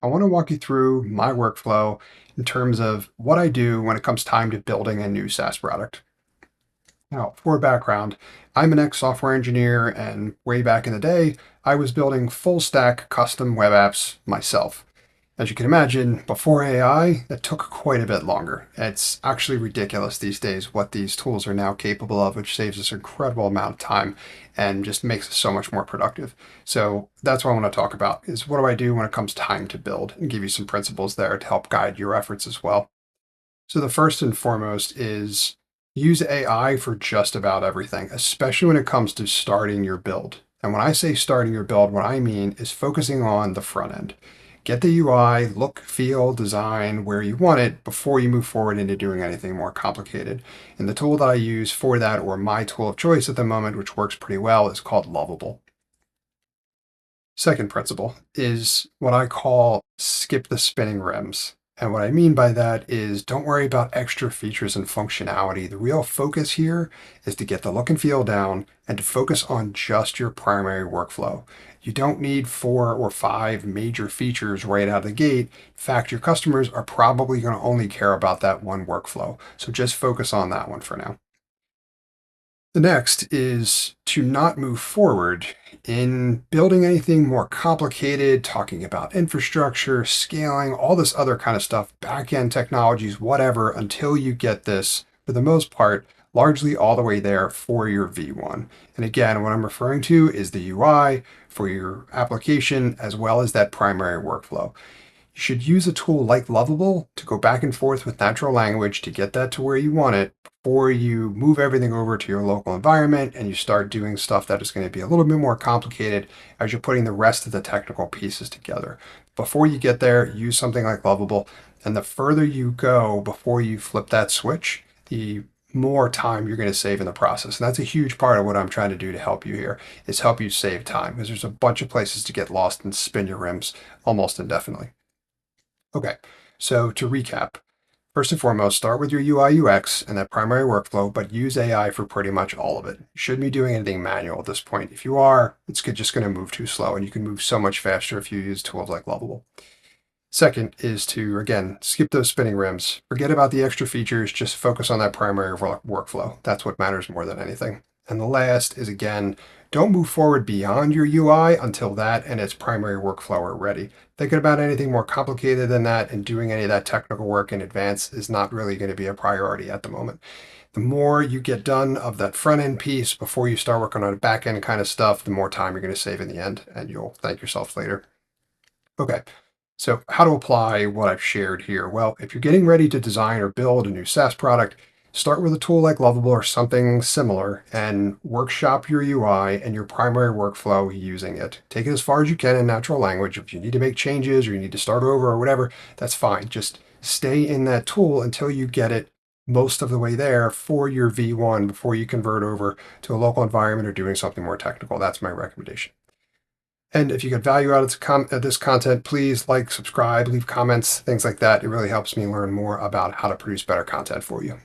I want to walk you through my workflow in terms of what I do when it comes time to building a new SaaS product. Now, for background, I'm an ex-software engineer, and way back in the day, I was building full-stack custom web apps myself. As you can imagine, before AI, that took quite a bit longer. It's actually ridiculous these days what these tools are now capable of, which saves us an incredible amount of time and just makes us so much more productive. So that's what I want to talk about is what do I do when it comes time to build and give you some principles there to help guide your efforts as well. So the first and foremost is use AI for just about everything, especially when it comes to starting your build. And when I say starting your build, what I mean is focusing on the front end. Get the UI, look, feel, design where you want it before you move forward into doing anything more complicated. And the tool that I use for that, or my tool of choice at the moment, which works pretty well, is called Lovable. Second principle is what I call skip the spinning rims. And what I mean by that is don't worry about extra features and functionality. The real focus here is to get the look and feel down and to focus on just your primary workflow. You don't need 4 or 5 major features right out of the gate. In fact, your customers are probably going to only care about that one workflow. So just focus on that one for now. The next is to not move forward in building anything more complicated, talking about infrastructure, scaling, all this other kind of stuff, back-end technologies, whatever, until you get this, for the most part, largely all the way there for your V1. And again, what I'm referring to is the UI for your application as well as that primary workflow. You should use a tool like Lovable to go back and forth with natural language to get that to where you want it before you move everything over to your local environment and you start doing stuff that is going to be a little bit more complicated as you're putting the rest of the technical pieces together. Before you get there, use something like Lovable. And the further you go before you flip that switch, the more time you're going to save in the process. And that's a huge part of what I'm trying to do to help you here is help you save time because there's a bunch of places to get lost and spin your rims almost indefinitely. Okay, so to recap, first and foremost, start with your UI UX and that primary workflow, but use AI for pretty much all of it. You shouldn't be doing anything manual at this point. If you are, it's just going to move too slow, and you can move so much faster if you use tools like Lovable. Second is to, again, skip those spinning rims. Forget about the extra features, just focus on that primary workflow. That's what matters more than anything. And the last is, again, don't move forward beyond your UI until that and its primary workflow are ready. Thinking about anything more complicated than that and doing any of that technical work in advance is not really going to be a priority at the moment. The more you get done of that front end piece before you start working on a back end kind of stuff, the more time you're going to save in the end, and you'll thank yourself later. Okay. So how to apply what I've shared here? Well, if you're getting ready to design or build a new SaaS product, start with a tool like Lovable or something similar and workshop your UI and your primary workflow using it. Take it as far as you can in natural language. If you need to make changes or you need to start over or whatever, that's fine. Just stay in that tool until you get it most of the way there for your V1 before you convert over to a local environment or doing something more technical. That's my recommendation. And if you get value out of this content, please like, subscribe, leave comments, things like that. It really helps me learn more about how to produce better content for you.